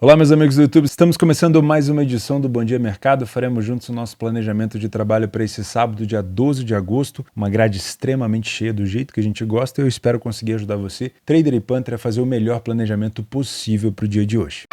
Olá, meus amigos do YouTube, estamos começando mais uma edição do Bom Dia Mercado. Faremos juntos o nosso planejamento de trabalho para esse sábado, dia 12 de agosto, uma grade extremamente cheia do jeito que a gente gosta e eu espero conseguir ajudar você, trader e punter, a fazer o melhor planejamento possível para o dia de hoje.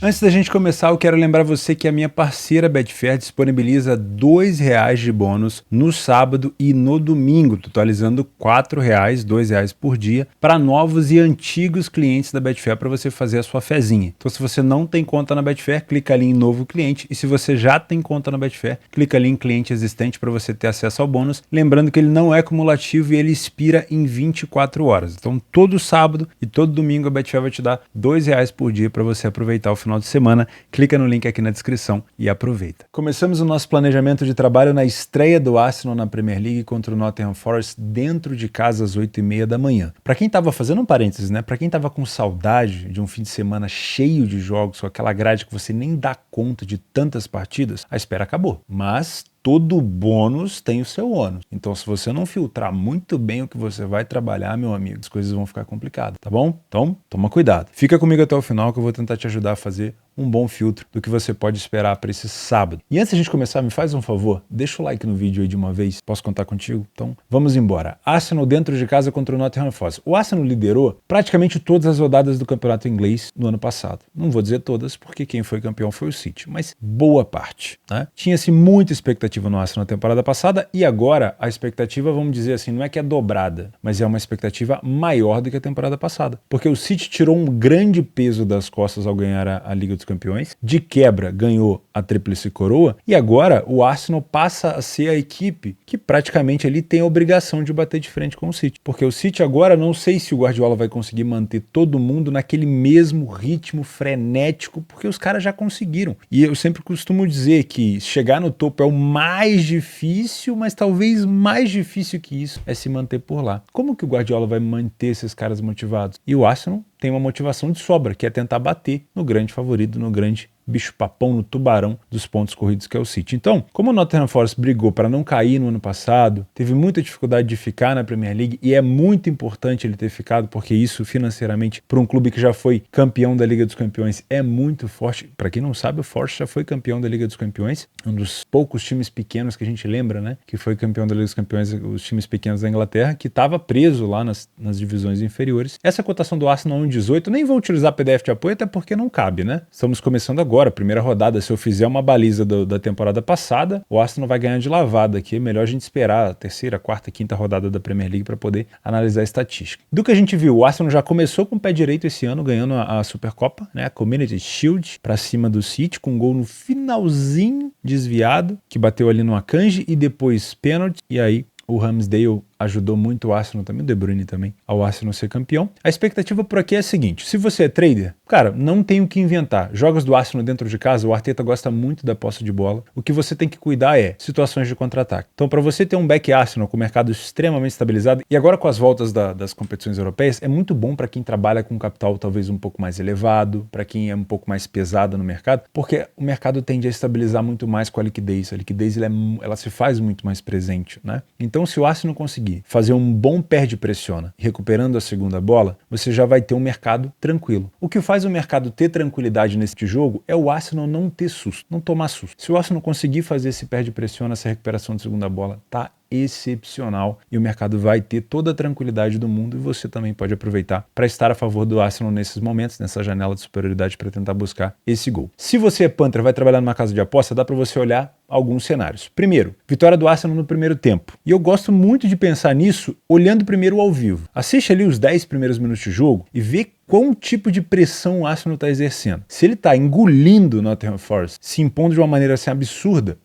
Antes da gente começar, eu quero lembrar você que a minha parceira Betfair disponibiliza R$2 de bônus no sábado e no domingo, totalizando R$4, R$2 por dia, para novos e antigos clientes da Betfair para você fazer a sua fezinha. Então, se você não tem conta na Betfair, clica ali em novo cliente, e se você já tem conta na Betfair, clica ali em cliente existente para você ter acesso ao bônus. Lembrando que ele não é cumulativo e ele expira em 24 horas. Então, todo sábado e todo domingo a Betfair vai te dar R$2 por dia para você aproveitar o final de semana. Clica no link aqui na descrição e aproveita. Começamos o nosso planejamento de trabalho na estreia do Arsenal na Premier League contra o Nottingham Forest dentro de casa às 8h30 da manhã. Para quem estava fazendo um parênteses, né? Para quem estava com saudade de um fim de semana cheio de jogos, com aquela grade que você nem dá conta de tantas partidas, a espera acabou. Mas todo bônus tem o seu ônus. Então, se você não filtrar muito bem o que você vai trabalhar, meu amigo, as coisas vão ficar complicadas, tá bom? Então, toma cuidado. Fica comigo até o final que eu vou tentar te ajudar a fazer um bom filtro do que você pode esperar para esse sábado. E antes de a gente começar, me faz um favor, deixa o like no vídeo aí de uma vez. Posso contar contigo? Então, vamos embora. Arsenal dentro de casa contra o Nottingham Forest. O Arsenal liderou praticamente todas as rodadas do campeonato inglês no ano passado. Não vou dizer todas, porque quem foi campeão foi o City, mas boa parte, né? Tinha-se muita expectativa no Arsenal na temporada passada e agora a expectativa, vamos dizer assim, não é que é dobrada, mas é uma expectativa maior do que a temporada passada. Porque o City tirou um grande peso das costas ao ganhar a Liga dos Campeões, de quebra ganhou a Tríplice Coroa e agora o Arsenal passa a ser a equipe que praticamente ali tem a obrigação de bater de frente com o City. Porque o City agora, não sei se o Guardiola vai conseguir manter todo mundo naquele mesmo ritmo frenético, porque os caras já conseguiram. E eu sempre costumo dizer que chegar no topo é o mais difícil, mas talvez mais difícil que isso é se manter por lá. Como que o Guardiola vai manter esses caras motivados? E o Arsenal tem uma motivação de sobra, que é tentar bater no grande favorito, no grande bicho-papão, no tubarão dos pontos corridos que é o City. Então, como o Nottingham Forest brigou para não cair no ano passado, teve muita dificuldade de ficar na Premier League e é muito importante ele ter ficado, porque isso financeiramente, para um clube que já foi campeão da Liga dos Campeões, é muito forte. Para quem não sabe, o Forest já foi campeão da Liga dos Campeões, um dos poucos times pequenos que a gente lembra, né, que foi campeão da Liga dos Campeões, os times pequenos da Inglaterra, que estava preso lá nas divisões inferiores. Essa cotação do Arsenal 1,18, nem vou utilizar PDF de apoio, até porque não cabe, né? Estamos começando agora, primeira rodada. Se eu fizer uma baliza da temporada passada, o Arsenal vai ganhar de lavada aqui. É melhor a gente esperar a terceira, quarta, quinta rodada da Premier League para poder analisar a estatística. Do que a gente viu, o Arsenal já começou com o pé direito esse ano, ganhando a Supercopa, né, a Community Shield, para cima do City, com um gol no finalzinho desviado, que bateu ali no Akanji e depois pênalti, e aí o Ramsdale ajudou muito o Arsenal também, o De Bruyne também, ao Arsenal ser campeão. A expectativa por aqui é a seguinte: se você é trader, cara, não tem o que inventar. Jogos do Arsenal dentro de casa, o Arteta gosta muito da posse de bola. O que você tem que cuidar é situações de contra-ataque. Então, para você ter um back Arsenal com o mercado extremamente estabilizado, e agora com as voltas das competições europeias, é muito bom para quem trabalha com capital talvez um pouco mais elevado, para quem é um pouco mais pesado no mercado, porque o mercado tende a estabilizar muito mais com a liquidez. A liquidez ela se faz muito mais presente, né? Então, se o Arsenal conseguir fazer um bom perde-pressiona, recuperando a segunda bola, você já vai ter um mercado tranquilo. O que faz o mercado ter tranquilidade nesse jogo é o Arsenal não ter susto, não tomar susto. Se o Arsenal conseguir fazer esse perde-pressiona, essa recuperação de segunda bola, tá excepcional e o mercado vai ter toda a tranquilidade do mundo e você também pode aproveitar para estar a favor do Arsenal nesses momentos, nessa janela de superioridade para tentar buscar esse gol. Se você é punter, vai trabalhar numa casa de aposta, dá para você olhar alguns cenários. Primeiro, vitória do Arsenal no primeiro tempo. E eu gosto muito de pensar nisso olhando primeiro ao vivo. Assiste ali os 10 primeiros minutos de jogo e vê qual tipo de pressão o Arsenal está exercendo. Se ele está engolindo o Nottingham Forest, se impondo de uma maneira assim absurda,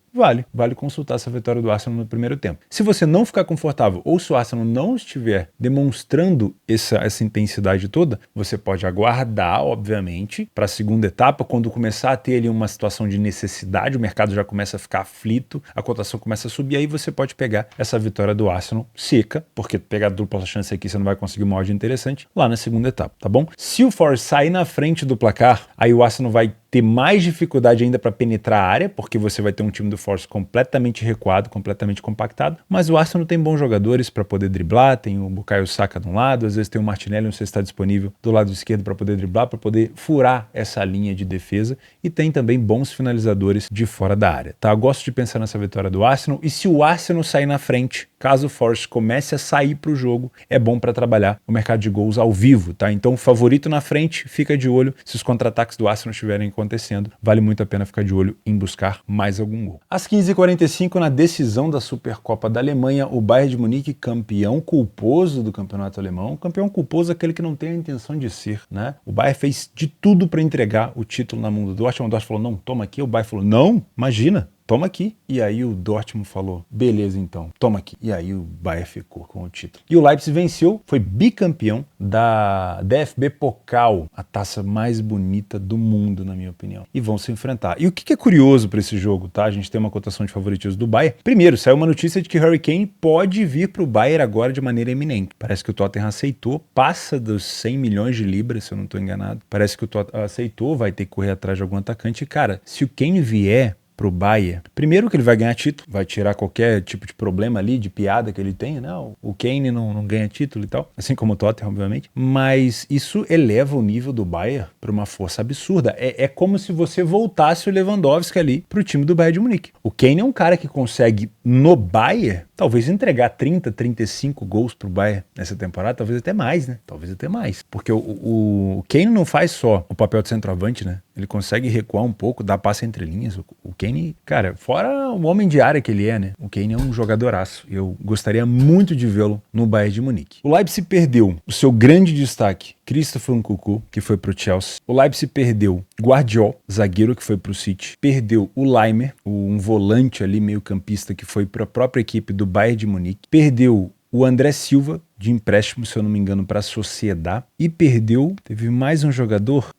vale consultar essa vitória do Arsenal no primeiro tempo. Se você não ficar confortável ou se o Arsenal não estiver demonstrando essa intensidade toda, você pode aguardar, obviamente, para a segunda etapa, quando começar a ter ali uma situação de necessidade, o mercado já começa a ficar aflito, a cotação começa a subir, aí você pode pegar essa vitória do Arsenal seca, porque pegar dupla chance aqui você não vai conseguir uma odd interessante, lá na segunda etapa, tá bom? Se o Forest sair na frente do placar, aí o Arsenal vai ter mais dificuldade ainda para penetrar a área, porque você vai ter um time do Force completamente recuado, completamente compactado, mas o Arsenal tem bons jogadores para poder driblar, tem o Bukayo Saka de um lado, às vezes tem o Martinelli, não sei se está disponível do lado esquerdo para poder driblar, para poder furar essa linha de defesa, e tem também bons finalizadores de fora da área, tá? Eu gosto de pensar nessa vitória do Arsenal, e se o Arsenal sair na frente, caso o Force comece a sair para o jogo, é bom para trabalhar o mercado de gols ao vivo, tá? Então, favorito na frente, fica de olho. Se os contra-ataques do Arsenal estiverem acontecendo, vale muito a pena ficar de olho em buscar mais algum gol. Às 15h45, na decisão da Supercopa da Alemanha, o Bayern de Munique, campeão culposo do campeonato alemão, campeão culposo é aquele que não tem a intenção de ser, né? O Bayern fez de tudo para entregar o título na mão do Dortmund. O Dortmund falou, não, toma aqui. O Bayern falou, não, imagina. Toma aqui. E aí o Dortmund falou, beleza então, toma aqui. E aí o Bayern ficou com o título. E o Leipzig venceu, foi bicampeão da DFB Pokal, a taça mais bonita do mundo, na minha opinião. E vão se enfrentar. E o que é curioso para esse jogo, tá? A gente tem uma cotação de favoritismo do Bayern. Primeiro, saiu uma notícia de que Harry Kane pode vir para o Bayern agora de maneira eminente. Parece que o Tottenham aceitou, passa dos 100 milhões de libras, se eu não estou enganado. Parece que o Tottenham aceitou, vai ter que correr atrás de algum atacante. E, cara, se o Kane vier pro Bayern, primeiro que ele vai ganhar título, vai tirar qualquer tipo de problema ali, de piada que ele tem, né? O Kane não ganha título e tal, assim como o Tottenham, obviamente, mas isso eleva o nível do Bayern para uma força absurda. É como se você voltasse o Lewandowski ali pro time do Bayern de Munique. O Kane é um cara que consegue, no Bayern, talvez entregar 30, 35 gols pro Bayern nessa temporada, talvez até mais, né? Talvez até mais, porque o Kane não faz só o papel de centroavante, né? Ele consegue recuar um pouco, dar passe entre linhas. O Kane, cara, fora o homem de área que ele é, né? O Kane é um jogadoraço. Eu gostaria muito de vê-lo no Bayern de Munique. O Leipzig perdeu o seu grande destaque, Christopher Nkunku, que foi pro Chelsea. O Leipzig perdeu Guardiol, zagueiro, que foi pro City. Perdeu o Laimer, um volante ali, meio campista, que foi para a própria equipe do Bayern de Munique. Perdeu o André Silva, de empréstimo, se eu não me engano, para a Sociedad. E perdeu, teve mais um jogador,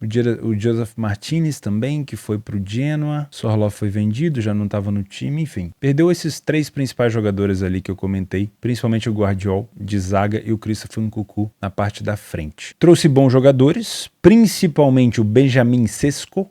o Joseph Martinez também, que foi para o Genoa. Sorloth foi vendido, já não estava no time, enfim. Perdeu esses três principais jogadores ali que eu comentei, principalmente o Guardiol de zaga e o Christopher Nkunku na parte da frente. Trouxe bons jogadores, principalmente o Benjamin Sesko,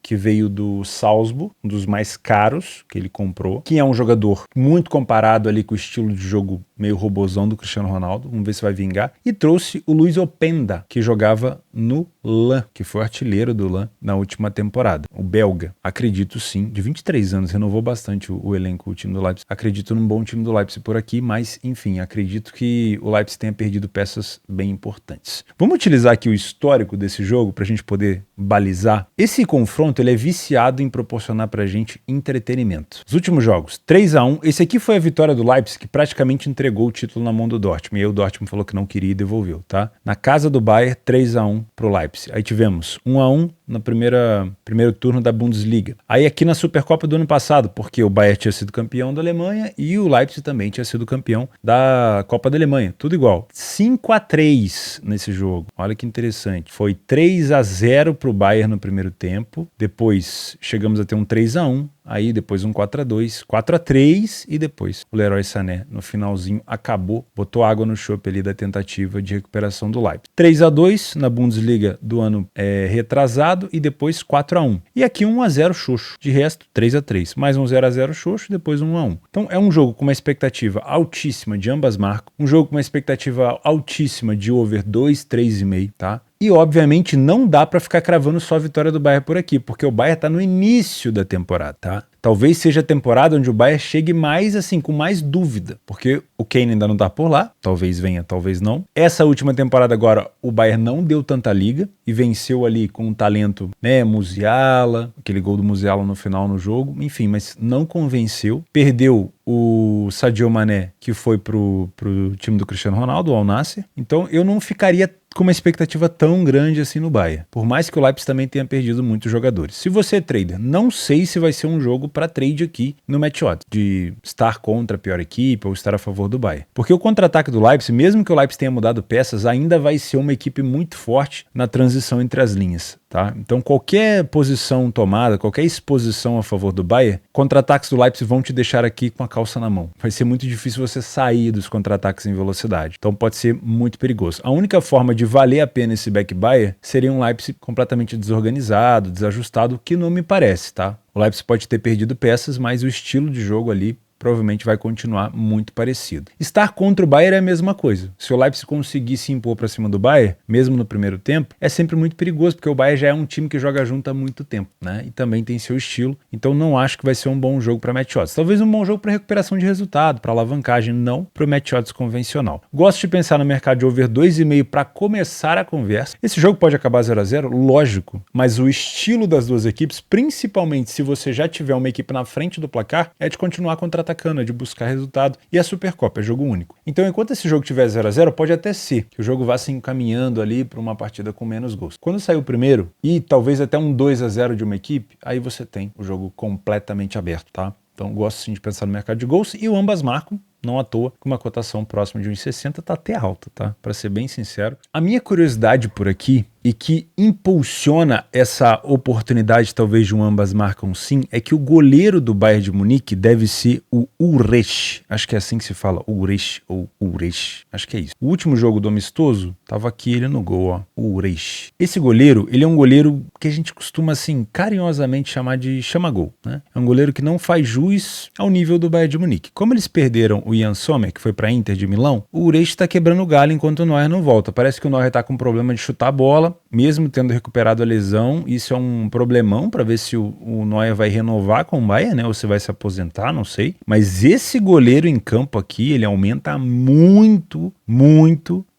que veio do Salzburg, um dos mais caros que ele comprou, que é um jogador muito comparado ali com o estilo de jogo meio robozão do Cristiano Ronaldo. Vamos ver se vai vingar. E trouxe o Luiz Openda, que jogava no LAN, que foi artilheiro do LAN na última temporada. O belga, acredito sim, de 23 anos, renovou bastante o elenco, o time do Leipzig. Acredito num bom time do Leipzig por aqui, mas enfim, acredito que o Leipzig tenha perdido peças bem importantes. Vamos utilizar aqui o histórico desse jogo para a gente poder balizar. Esse confronto ele é viciado em proporcionar pra gente entretenimento. Os últimos jogos, 3-1. Esse aqui foi a vitória do Leipzig, que praticamente entregou o título na mão do Dortmund. E aí o Dortmund falou que não queria e devolveu, tá? Na casa do Bayern, 3-1 pro Leipzig. Aí tivemos 1-1 no primeiro turno da Bundesliga. Aí aqui na Supercopa do ano passado, porque o Bayern tinha sido campeão da Alemanha e o Leipzig também tinha sido campeão da Copa da Alemanha. Tudo igual. 5-3 nesse jogo. Olha que interessante. Foi 3-0 pro Bayern no primeiro tempo. Depois chegamos a ter um 3-1. Aí depois um 4-2, 4-3 e depois o Leroy Sané no finalzinho acabou, botou água no chope ali da tentativa de recuperação do Leipzig. 3-2 na Bundesliga do ano retrasado e depois 4-1. E aqui 1-0 xoxo. De resto, 3-3. Mais um 0-0 xoxo, depois 1-1. Então é um jogo com uma expectativa altíssima de ambas marcas, um jogo com uma expectativa altíssima de over 2, 3,5, tá? E, obviamente, não dá para ficar cravando só a vitória do Bayern por aqui, porque o Bayern tá no início da temporada, tá? Talvez seja a temporada onde o Bayern chegue mais, assim, com mais dúvida, porque o Kane ainda não tá por lá, talvez venha, talvez não. Essa última temporada agora, o Bayern não deu tanta liga e venceu ali com um talento, né, Musiala, aquele gol do Musiala no final no jogo, enfim, mas não convenceu. Perdeu o Sadio Mané, que foi pro time do Cristiano Ronaldo, o Al Nassr. Então eu não ficaria com uma expectativa tão grande assim no Bayern, por mais que o Leipzig também tenha perdido muitos jogadores. Se você é trader, não sei se vai ser um jogo para trade aqui no Match Odds, de estar contra a pior equipe ou estar a favor do Bayern. Porque o contra-ataque do Leipzig, mesmo que o Leipzig tenha mudado peças, ainda vai ser uma equipe muito forte na transição entre as linhas. tá? Então qualquer posição tomada, qualquer exposição a favor do Bayern, contra-ataques do Leipzig vão te deixar aqui com a calça na mão. Vai ser muito difícil você sair dos contra-ataques em velocidade. Então pode ser muito perigoso. A única forma de valer a pena esse back Bayern seria um Leipzig completamente desorganizado, desajustado, que não me parece, tá? O Leipzig pode ter perdido peças, mas o estilo de jogo ali provavelmente vai continuar muito parecido. Estar contra o Bayern é a mesma coisa. Se o Leipzig conseguir se impor para cima do Bayern, mesmo no primeiro tempo, é sempre muito perigoso, porque o Bayern já é um time que joga junto há muito tempo, né? E também tem seu estilo. Então não acho que vai ser um bom jogo para match odds. Talvez um bom jogo para recuperação de resultado, para alavancagem, não para o match odds convencional. Gosto de pensar no mercado de over 2,5 para começar a conversa. Esse jogo pode acabar 0 a 0, lógico, mas o estilo das duas equipes, principalmente se você já tiver uma equipe na frente do placar, é de continuar contra-atacando, é de buscar resultado, e a Supercopa é jogo único. Então, enquanto esse jogo tiver 0 a 0, pode até ser que o jogo vá se encaminhando ali para uma partida com menos gols. Quando sair o primeiro, e talvez até um 2 a 0 de uma equipe, aí você tem o jogo completamente aberto, tá? Então, gosto sim de pensar no mercado de gols, e o ambas marcam, não à toa, com uma cotação próxima de 1,60, tá até alta, tá? Para ser bem sincero. A minha curiosidade por aqui, e que impulsiona essa oportunidade talvez de um ambas marcam sim, é que o goleiro do Bayern de Munique deve ser o Ulreich. Acho que é assim que se fala, Ulreich ou Ulreich. Acho que é isso. O último jogo do amistoso, tava aqui ele no gol, ó, Ulreich. Esse goleiro, ele é um goleiro que a gente costuma assim carinhosamente chamar de chama-gol, né? É um goleiro que não faz jus ao nível do Bayern de Munique. Como eles perderam o Jan Sommer, que foi para Inter de Milão, o Ulreich está quebrando o galho enquanto o Neuer não volta. Parece que o Neuer tá com problema de chutar a bola, mesmo tendo recuperado a lesão. Isso é um problemão para ver se o Neuer vai renovar com o Bayern, né? Ou se vai se aposentar, não sei. Mas esse goleiro em campo aqui, ele aumenta muito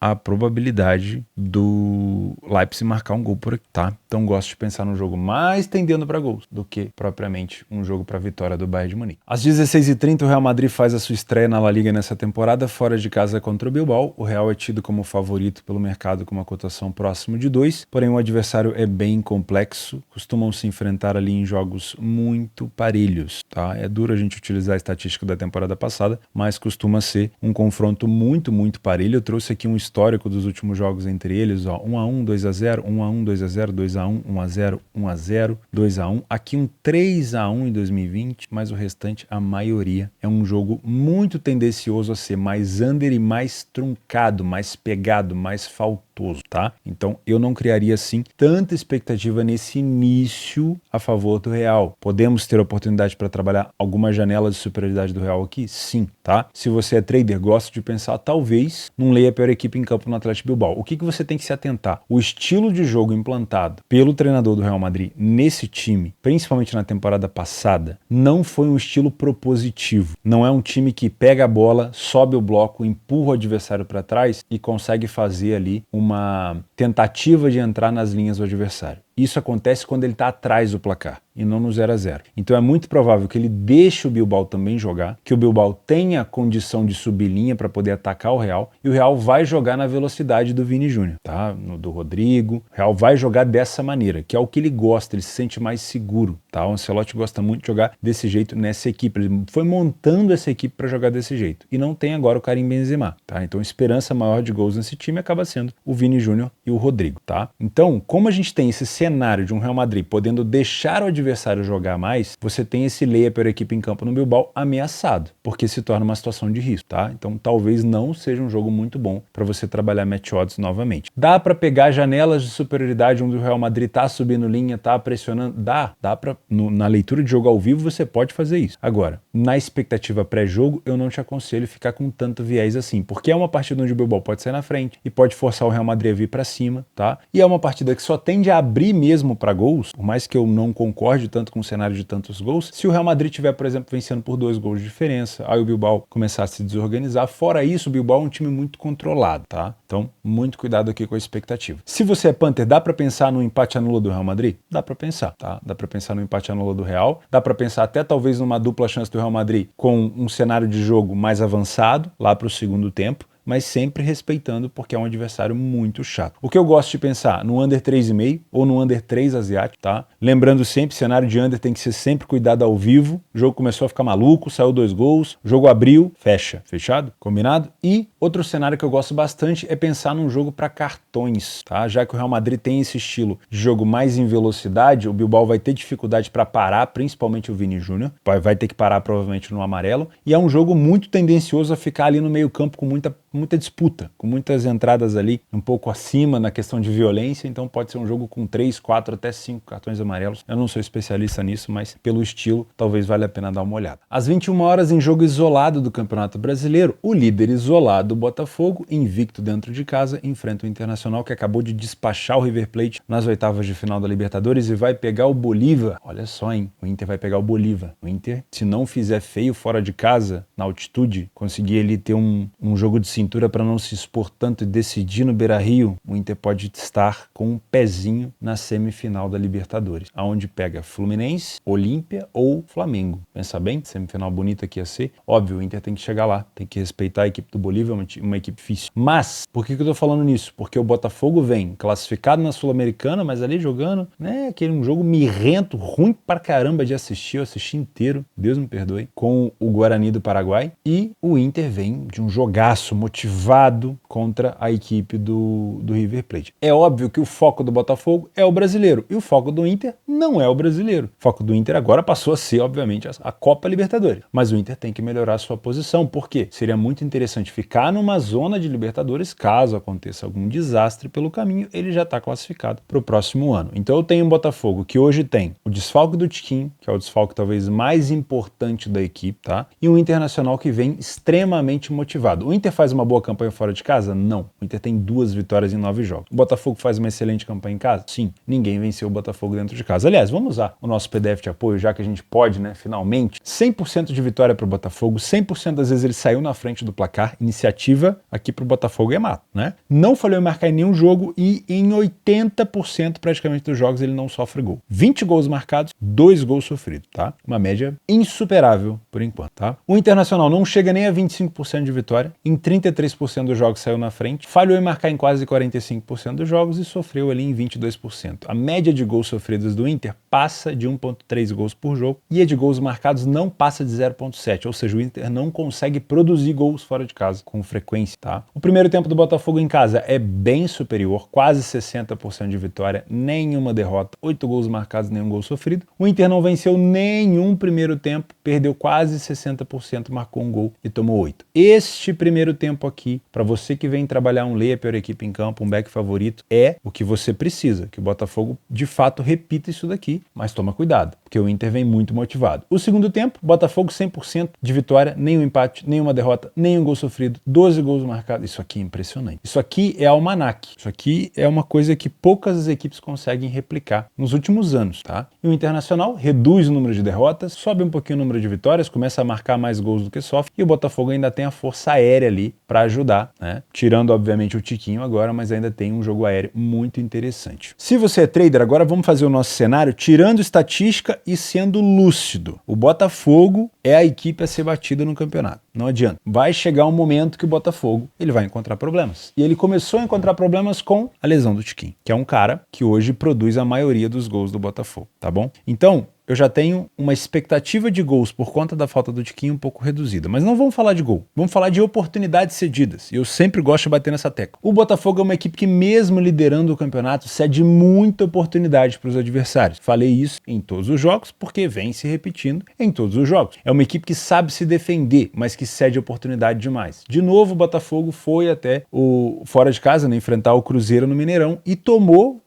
a probabilidade do Leipzig marcar um gol por aqui, tá? Então gosto de pensar num jogo mais tendendo para gols do que propriamente um jogo para vitória do Bayern de Munique. Às 16h30 o Real Madrid faz a sua estreia na La Liga nessa temporada, fora de casa contra o Bilbao. O Real é tido como favorito pelo mercado com uma cotação próxima de 2, porém o adversário é bem complexo, costumam se enfrentar ali em jogos muito parelhos, tá? É duro a gente utilizar a estatística da temporada passada, mas costuma ser um confronto muito parelho. Eu trouxe aqui um histórico dos últimos jogos entre eles, ó, 1-1, 2-0, 1-1, 2-0, 2-1, 1-0, 1-0, 2-1. Aqui um 3-1 em 2020, mas o restante, a maioria, é um jogo muito tendencioso a ser mais under e mais truncado, mais pegado, mais faltoso, tá? Então eu não criaria assim tanta expectativa nesse início a favor do Real. Podemos ter oportunidade para trabalhar algumas janelas de superioridade do Real aqui? Sim, tá? Se você é trader, gosta de pensar talvez não leia a pior equipe em campo no Atlético Bilbao. O que você tem que se atentar? O estilo de jogo implantado pelo treinador do Real Madrid nesse time, principalmente na temporada passada, não foi um estilo propositivo. Não é um time que pega a bola, sobe o bloco, empurra o adversário para trás e consegue fazer ali uma tentativa de entrar nas linhas do adversário. Isso acontece quando ele está atrás do placar e não no 0 a 0. Então é muito provável que ele deixe o Bilbao também jogar, que o Bilbao tenha condição de subir linha para poder atacar o Real, e o Real vai jogar na velocidade do Vini Júnior, tá? Do Rodrigo. O Real vai jogar dessa maneira, que é o que ele gosta, ele se sente mais seguro, tá? O Ancelotti gosta muito de jogar desse jeito nessa equipe. Ele foi montando essa equipe para jogar desse jeito e não tem agora o Karim Benzema, tá? Então a esperança maior de gols nesse time acaba sendo o Vini Júnior e o Rodrigo, tá? Então, como a gente tem esse cenário de um Real Madrid podendo deixar o adversário jogar mais, você tem esse layer para a equipe em campo no Bilbao ameaçado, porque se torna uma situação de risco, tá? Então talvez não seja um jogo muito bom para você trabalhar match odds novamente. Dá para pegar janelas de superioridade onde o Real Madrid tá subindo linha, tá pressionando? Dá para na leitura de jogo ao vivo você pode fazer isso. Agora, na expectativa pré-jogo, eu não te aconselho ficar com tanto viés assim, porque é uma partida onde o Bilbao pode sair na frente e pode forçar o Real Madrid a vir para cima, tá? E é uma partida que só tende a abrir mesmo para gols, por mais que eu não concorde tanto com o cenário de tantos gols, se o Real Madrid tiver, por exemplo, vencendo por 2 gols de diferença, aí o Bilbao começar a se desorganizar. Fora isso, o Bilbao é um time muito controlado, tá? Então, muito cuidado aqui com a expectativa. Se você é Panther, dá para pensar no empate anula do Real Madrid? Dá para pensar, tá? Dá para pensar no empate anula do Real, dá para pensar até talvez numa dupla chance do Real Madrid com um cenário de jogo mais avançado, lá para o segundo tempo, mas sempre respeitando porque é um adversário muito chato. O que eu gosto de pensar no under 3,5 ou no under 3 asiático, tá? Lembrando sempre, cenário de under tem que ser sempre cuidado ao vivo. O jogo começou a ficar maluco, saiu 2 gols, o jogo abriu, fecha. Fechado? Combinado? E outro cenário que eu gosto bastante é pensar num jogo para cartões, tá? Já que o Real Madrid tem esse estilo de jogo mais em velocidade, o Bilbao vai ter dificuldade para parar, principalmente o Vini Júnior, vai ter que parar provavelmente no amarelo, e é um jogo muito tendencioso a ficar ali no meio-campo com muita disputa, com muitas entradas ali um pouco acima na questão de violência, então pode ser um jogo com 3, 4, até 5 cartões amarelos. Eu não sou especialista nisso, mas pelo estilo talvez valha a pena dar uma olhada. Às 21 horas, em jogo isolado do Campeonato Brasileiro, o líder isolado, o Botafogo, invicto dentro de casa, enfrenta o Internacional, que acabou de despachar o River Plate nas oitavas de final da Libertadores e vai pegar o Bolívar. Olha só, hein? O Inter vai pegar o Bolívar. O Inter, se não fizer feio fora de casa, na altitude, conseguir ele ter um jogo de cintura para não se expor tanto e decidir no Beira-Rio, o Inter pode estar com um pezinho na semifinal da Libertadores, aonde pega Fluminense, Olímpia ou Flamengo. Pensa bem, semifinal bonita que ia ser. Óbvio, o Inter tem que chegar lá, tem que respeitar a equipe do Bolívar, uma equipe difícil. Mas, por que eu tô falando nisso? Porque o Botafogo vem classificado na Sul-Americana, mas ali jogando, né, aquele um jogo mirrento, ruim pra caramba de assistir, eu assisti inteiro, Deus me perdoe, com o Guarani do Paraguai, e o Inter vem de um jogaço motivado contra a equipe do River Plate. É óbvio que o foco do Botafogo é o brasileiro, e o foco do Inter não é o brasileiro. O foco do Inter agora passou a ser, obviamente, a Copa Libertadores. Mas o Inter tem que melhorar a sua posição, porque seria muito interessante ficar numa zona de Libertadores, caso aconteça algum desastre pelo caminho, ele já está classificado para o próximo ano. Então eu tenho um Botafogo que hoje tem o desfalque do Tiquinho, que é o desfalque talvez mais importante da equipe, tá? E um Internacional que vem extremamente motivado. O Inter faz uma boa campanha fora de casa? Não. O Inter tem 2 vitórias em 9 jogos. O Botafogo faz uma excelente campanha em casa? Sim. Ninguém venceu o Botafogo dentro de casa. Aliás, vamos usar o nosso PDF de apoio, já que a gente pode, né, finalmente. 100% de vitória para o Botafogo, 100% das vezes ele saiu na frente do placar. Iniciativa aqui para o Botafogo é mato, né? Não falhou em marcar em nenhum jogo e em 80% praticamente dos jogos ele não sofre gol. 20 gols marcados, 2 gols sofridos, tá? Uma média insuperável por enquanto, tá? O Internacional não chega nem a 25% de vitória, em 33% dos jogos saiu na frente, falhou em marcar em quase 45% dos jogos e sofreu ali em 22%. A média de gols sofridos do Inter passa de 1,3 gols por jogo e a de gols marcados não passa de 0,7, ou seja, o Inter não consegue produzir gols fora de casa com frequência, tá? O primeiro tempo do Botafogo em casa é bem superior, quase 60% de vitória, nenhuma derrota, 8 gols marcados, nenhum gol sofrido. O Inter não venceu nenhum primeiro tempo, perdeu quase 60%, marcou um gol e tomou 8. Este primeiro tempo aqui, para você que vem trabalhar um lei, a pior equipe em campo, um back favorito, é o que você precisa, que o Botafogo de fato repita isso daqui, mas toma cuidado, porque o Inter vem muito motivado. O segundo tempo, Botafogo 100% de vitória, nenhum empate, nenhuma derrota, nenhum gol sofrido, 12 gols marcados. Isso aqui é impressionante. Isso aqui é almanaque. Isso aqui é uma coisa que poucas equipes conseguem replicar nos últimos anos, tá? E o Internacional reduz o número de derrotas, sobe um pouquinho o número de vitórias, começa a marcar mais gols do que sofre, e o Botafogo ainda tem a força aérea ali para ajudar, né? Tirando, obviamente, o Tiquinho agora, mas ainda tem um jogo aéreo muito interessante. Se você é trader, agora vamos fazer o nosso cenário tirando estatística e sendo lúcido. O Botafogo é a equipe a ser batida no campeonato. Não adianta. Vai chegar um momento que o Botafogo ele vai encontrar problemas. E ele começou a encontrar problemas com a lesão do Tiquinho, que é um cara que hoje produz a maioria dos gols do Botafogo, tá bom? Então, eu já tenho uma expectativa de gols por conta da falta do Tiquinho um pouco reduzida. Mas não vamos falar de gol, vamos falar de oportunidades cedidas. E eu sempre gosto de bater nessa tecla. O Botafogo é uma equipe que, mesmo liderando o campeonato, cede muita oportunidade para os adversários. Falei isso em todos os jogos, porque vem se repetindo em todos os jogos. É uma equipe que sabe se defender, mas que cede oportunidade demais. De novo, o Botafogo foi até o fora de casa, né, enfrentar o Cruzeiro no Mineirão e tomou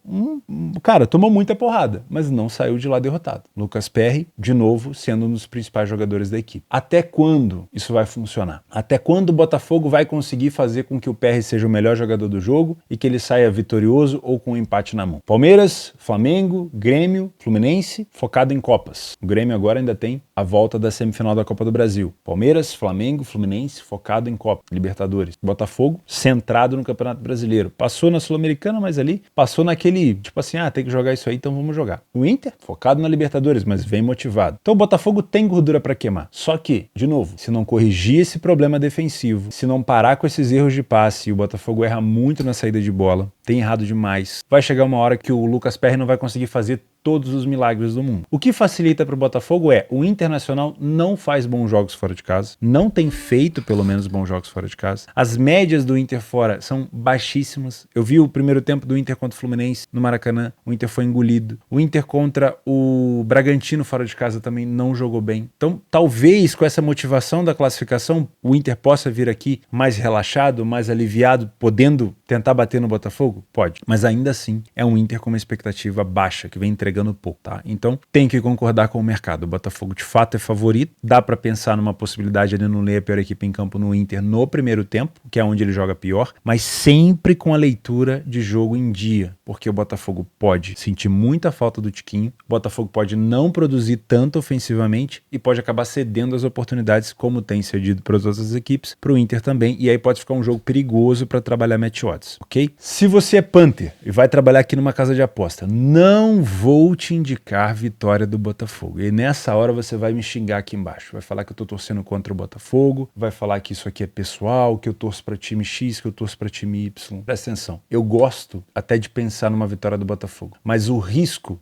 tomou muita porrada, mas não saiu de lá derrotado. Lucas Perry, de novo, sendo um dos principais jogadores da equipe. Até quando isso vai funcionar? Até quando o Botafogo vai conseguir fazer com que o Perry seja o melhor jogador do jogo e que ele saia vitorioso ou com um empate na mão? Palmeiras, Flamengo, Grêmio, Fluminense, focado em Copas. O Grêmio agora ainda tem a volta da semifinal da Copa do Brasil. Palmeiras, Flamengo, Fluminense, focado em Copa, Libertadores. Botafogo, centrado no Campeonato Brasileiro. Passou na Sul-Americana, mas ali passou naquele naquele, tipo assim, tem que jogar isso aí, então vamos jogar. O Inter, focado na Libertadores, mas vem motivado. Então o Botafogo tem gordura para queimar. Só que, de novo, se não corrigir esse problema defensivo, se não parar com esses erros de passe, e o Botafogo erra muito na saída de bola, tem errado demais, vai chegar uma hora que o Lucas Perry não vai conseguir fazer todos os milagres do mundo. O que facilita para o Botafogo é o Internacional não faz bons jogos fora de casa, não tem feito pelo menos bons jogos fora de casa. As médias do Inter fora são baixíssimas. Eu vi o primeiro tempo do Inter contra o Fluminense no Maracanã, o Inter foi engolido. O Inter contra o Bragantino fora de casa também não jogou bem. Então, talvez com essa motivação da classificação, o Inter possa vir aqui mais relaxado, mais aliviado, podendo tentar bater no Botafogo? Pode. Mas ainda assim, é um Inter com uma expectativa baixa, que vem entregando pouco, tá? Então, tem que concordar com o mercado. O Botafogo, de fato, é favorito. Dá pra pensar numa possibilidade de não ler a pior equipe em campo no Inter no primeiro tempo, que é onde ele joga pior, mas sempre com a leitura de jogo em dia, porque o Botafogo pode sentir muita falta do Tiquinho, o Botafogo pode não produzir tanto ofensivamente e pode acabar cedendo as oportunidades, como tem cedido para as outras equipes, pro Inter também, e aí pode ficar um jogo perigoso para trabalhar match odds, ok? Se você é Panther e vai trabalhar aqui numa casa de aposta, não vou te indicar vitória do Botafogo. E nessa hora você vai me xingar aqui embaixo, vai falar que eu tô torcendo contra o Botafogo, vai falar que isso aqui é pessoal, que eu torço para time X, que eu torço para time Y. Presta atenção, eu gosto até de pensar numa vitória do Botafogo, mas o risco,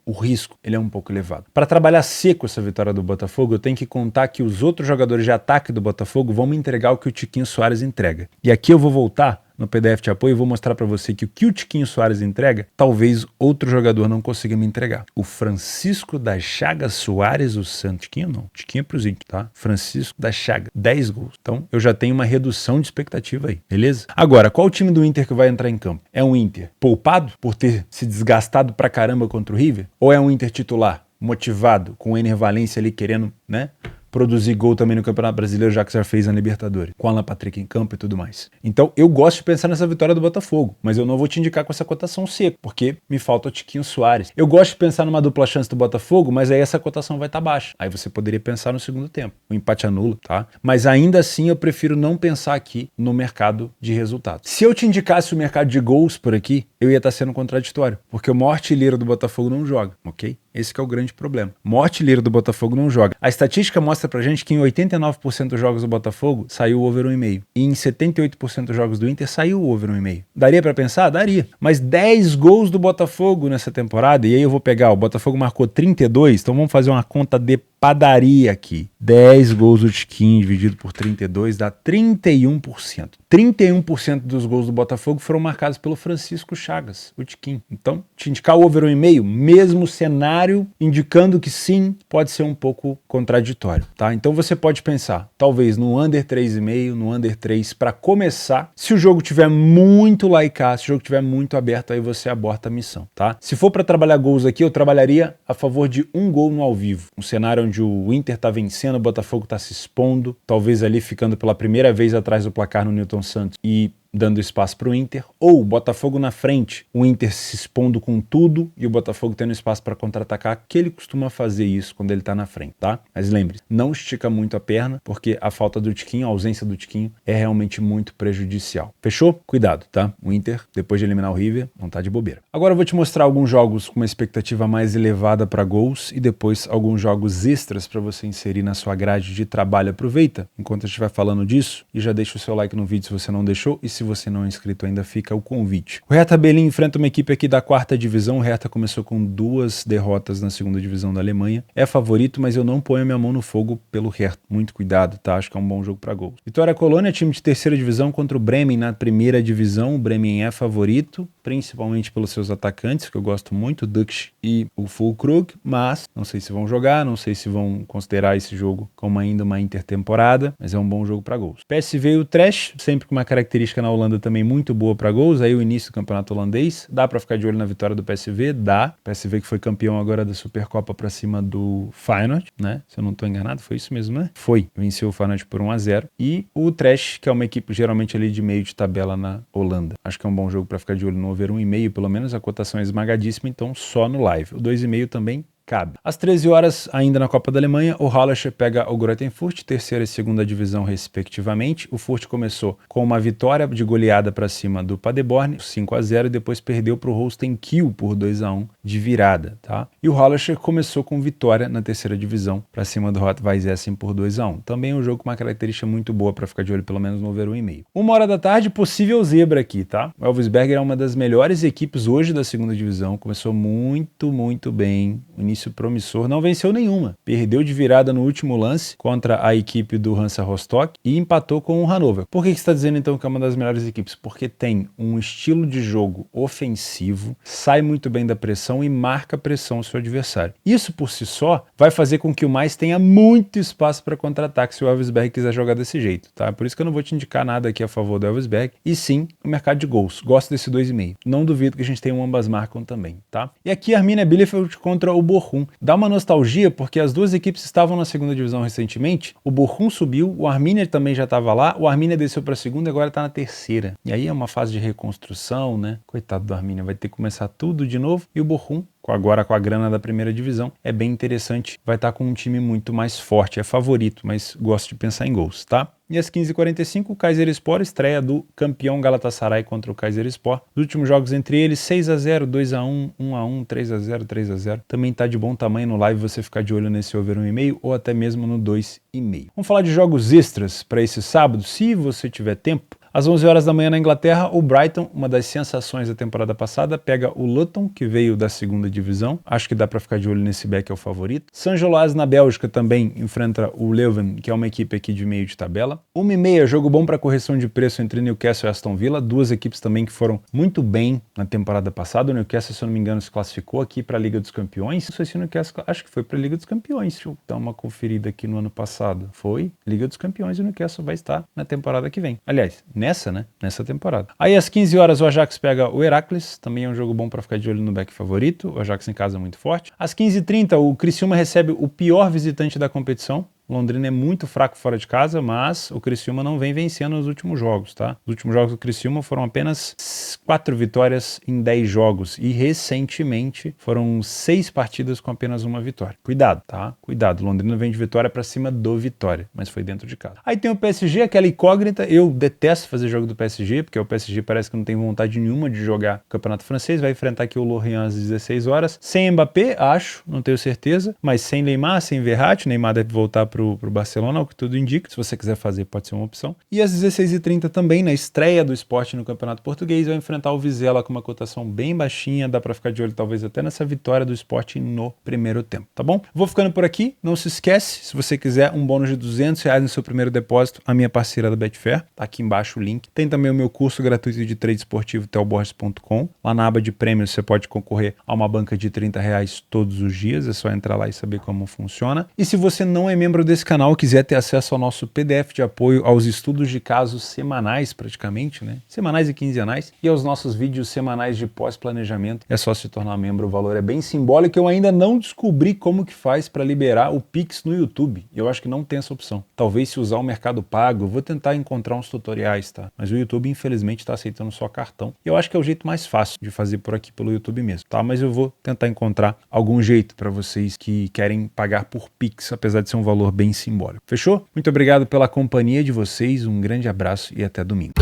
ele é um pouco elevado. Para trabalhar seco essa vitória do Botafogo, eu tenho que contar que os outros jogadores de ataque do Botafogo vão me entregar o que o Tiquinho Soares entrega. E aqui eu vou voltar no PDF de apoio e vou mostrar para você que o Tiquinho Soares entrega, talvez outro jogador não consiga me entregar. O Francisco da Chaga Soares, o Santos. Tiquinho não. Tiquinho é pro Zinc, tá? Francisco da Chaga. 10 gols. Então, eu já tenho uma redução de expectativa aí, beleza? Agora, qual o time do Inter que vai entrar em campo? É um Inter poupado por ter se desgastado pra caramba contra o River? Ou é um Inter titular, motivado, com o Ener Valencia ali querendo, né, produzir gol também no Campeonato Brasileiro, já que já fez na Libertadores, com Alan Patrick em campo e tudo mais. Então, eu gosto de pensar nessa vitória do Botafogo, mas eu não vou te indicar com essa cotação seca, porque me falta o Tiquinho Soares. Eu gosto de pensar numa dupla chance do Botafogo, mas aí essa cotação vai estar baixa. Aí você poderia pensar no segundo tempo. O empate anula, tá? Mas ainda assim, eu prefiro não pensar aqui no mercado de resultados. Se eu te indicasse o mercado de gols por aqui, eu ia estar sendo contraditório, porque o maior artilheiro do Botafogo não joga, ok? Esse que é o grande problema. O maior artilheiro do Botafogo não joga. A estatística mostra pra gente que em 89% dos jogos do Botafogo saiu o over 1,5. E em 78% dos jogos do Inter saiu o over 1,5. Daria pra pensar? Daria. Mas 10 gols do Botafogo nessa temporada, e aí eu vou pegar, o Botafogo marcou 32, então vamos fazer uma conta de padaria aqui. 10 gols do Tiquinho dividido por 32 dá 31%. 31% dos gols do Botafogo foram marcados pelo Francisco Chagas, o Tiquinho. Então, te indicar o over 1,5, mesmo cenário indicando que sim, pode ser um pouco contraditório, tá? Então você pode pensar, talvez no under 3,5, no under 3 para começar. Se o jogo tiver muito laicar, se o jogo tiver muito aberto, aí você aborta a missão, tá? Se for para trabalhar gols aqui, eu trabalharia a favor de um gol no ao vivo. Um cenário onde o Inter tá vencendo, o Botafogo tá se expondo, talvez ali ficando pela primeira vez atrás do placar no Newton Santos e dando espaço para o Inter, ou o Botafogo na frente, o Inter se expondo com tudo e o Botafogo tendo espaço para contra-atacar, que ele costuma fazer isso quando ele tá na frente, tá? Mas lembre-se, não estica muito a perna, porque a falta do Tiquinho, a ausência do Tiquinho é realmente muito prejudicial. Fechou? Cuidado, tá? O Inter, depois de eliminar o River, não tá de bobeira. Agora eu vou te mostrar alguns jogos com uma expectativa mais elevada para gols e depois alguns jogos extras para você inserir na sua grade de trabalho. Aproveita enquanto eu estiver falando disso e já deixa o seu like no vídeo se você não deixou, e se você não é inscrito ainda, fica o convite. O Hertha Berlim enfrenta uma equipe aqui da 4ª divisão. O Hertha começou com 2 derrotas na 2ª divisão da Alemanha. É favorito, mas eu não ponho minha mão no fogo pelo Hertha. Muito cuidado, tá? Acho que é um bom jogo para gols. Vitória Colônia, time de 3ª divisão contra o Bremen na 1ª divisão. O Bremen é favorito, principalmente pelos seus atacantes, que eu gosto muito, o Dux e o Füllkrug, mas não sei se vão jogar, não sei se vão considerar esse jogo como ainda uma intertemporada, mas é um bom jogo para gols. PSV e o Trash, sempre com uma característica na Holanda também muito boa para gols, aí o início do campeonato holandês, dá para ficar de olho na vitória do PSV, dá, PSV que foi campeão agora da Supercopa para cima do Feyenoord, né, se eu não tô enganado, foi isso mesmo, né? Foi, venceu o Feyenoord por 1-0, e o Trash, que é uma equipe geralmente ali de meio de tabela na Holanda, acho que é um bom jogo para ficar de olho no over 1,5, pelo menos a cotação é esmagadíssima, então só no live. O 2,5 também cabe. Às 13 horas, ainda na Copa da Alemanha, o Hallersche pega o Greuther Fürth, terceira e segunda divisão respectivamente. O Fürth começou com uma vitória de goleada para cima do Paderborn, 5-0, e depois perdeu para o Holstein Kiel por 2-1 de virada, tá? E o Hallersche começou com vitória na terceira divisão para cima do Rot-Weiss Essen por 2-1. Também um jogo com uma característica muito boa para ficar de olho pelo menos no over 1,5. 1h da tarde, possível zebra aqui, tá? O Elversberg é uma das melhores equipes hoje da segunda divisão, começou muito bem, início promissor, não venceu nenhuma, perdeu de virada no último lance contra a equipe do Hansa Rostock e empatou com o Hannover. Por que você está dizendo então que é uma das melhores equipes? Porque tem um estilo de jogo ofensivo, sai muito bem da pressão e marca a pressão ao seu adversário. Isso por si só vai fazer com que o mais tenha muito espaço para contra-ataque se o Elversberg quiser jogar desse jeito, tá? Por isso que eu não vou te indicar nada aqui a favor do Elversberg, e sim o mercado de gols. Gosto desse 2,5. Não duvido que a gente tenha um ambas marcam também, tá? E aqui Arminia Bielefeld contra o Bochum. Dá uma nostalgia porque as duas equipes estavam na segunda divisão recentemente, o Bochum subiu, o Arminia também já estava lá, o Arminia desceu para a segunda e agora está na terceira. E aí é uma fase de reconstrução, né? Coitado do Arminia, vai ter que começar tudo de novo, e o Bochum, agora com a grana da primeira divisão, é bem interessante, vai estar com um time muito mais forte, é favorito, mas gosto de pensar em gols, tá? E às 15h45, o Kayserispor estreia do campeão Galatasaray contra o Kayserispor. Os últimos jogos entre eles, 6-0, 2-1, 1-1, 3-0, 3-0. Também tá de bom tamanho no live você ficar de olho nesse over 1,5 ou até mesmo no 2,5. Vamos falar de jogos extras para esse sábado, se você tiver tempo. Às 11 horas da manhã na Inglaterra, o Brighton, uma das sensações da temporada passada, pega o Luton, que veio da segunda divisão. Acho que dá para ficar de olho nesse back, é o favorito. Saint-Gilloise na Bélgica também enfrenta o Leuven, que é uma equipe aqui de meio de tabela. 1,5, jogo bom para correção de preço entre Newcastle e Aston Villa. Duas equipes também que foram muito bem na temporada passada. O Newcastle, se eu não me engano, se classificou aqui para a Liga dos Campeões. Não sei se o Newcastle, acho que foi para a Liga dos Campeões. Deixa eu dar uma conferida aqui no ano passado. Foi Liga dos Campeões e o Newcastle vai estar na temporada que vem. Aliás, nessa temporada. Aí às 15 horas o Ajax pega o Heracles, também é um jogo bom para ficar de olho no back favorito, o Ajax em casa é muito forte. Às 15h30 o Criciúma recebe o pior visitante da competição. Londrina é muito fraco fora de casa, mas o Criciúma não vem vencendo nos últimos jogos, tá? Os últimos jogos do Criciúma foram apenas 4 vitórias em 10 jogos e recentemente foram 6 partidas com apenas uma vitória. Cuidado, tá? Cuidado, Londrina vem de vitória pra cima do Vitória, mas foi dentro de casa. Aí tem o PSG, aquela incógnita, eu detesto fazer jogo do PSG, porque o PSG parece que não tem vontade nenhuma de jogar o Campeonato Francês, vai enfrentar aqui o Lorient às 16 horas, sem Mbappé, acho, não tenho certeza, mas sem Neymar, sem Verratti, Neymar deve voltar pro Barcelona, o que tudo indica. Se você quiser fazer, pode ser uma opção. E às 16h30 também, na estreia do Sport no Campeonato Português, vai enfrentar o Vizela com uma cotação bem baixinha. Dá pra ficar de olho talvez até nessa vitória do Sport no primeiro tempo, tá bom? Vou ficando por aqui. Não se esquece, se você quiser um bônus de R$200 no seu primeiro depósito, a minha parceira da Betfair, tá aqui embaixo o link. Tem também o meu curso gratuito de trade esportivo, telborges.com. Lá na aba de prêmios você pode concorrer a uma banca de R$30 todos os dias. É só entrar lá e saber como funciona. E se você não é membro desse canal, quiser ter acesso ao nosso PDF de apoio aos estudos de casos semanais praticamente, né? Semanais e quinzenais, e aos nossos vídeos semanais de pós-planejamento, é só se tornar membro, o valor é bem simbólico. Eu ainda não descobri como que faz para liberar o Pix no YouTube, eu acho que não tem essa opção. Talvez se usar o Mercado Pago, eu vou tentar encontrar uns tutoriais, tá? Mas o YouTube infelizmente está aceitando só cartão, e eu acho que é o jeito mais fácil de fazer por aqui pelo YouTube mesmo, tá? Mas eu vou tentar encontrar algum jeito para vocês que querem pagar por Pix, apesar de ser um valor bem simbólico. Fechou? Muito obrigado pela companhia de vocês, um grande abraço e até domingo.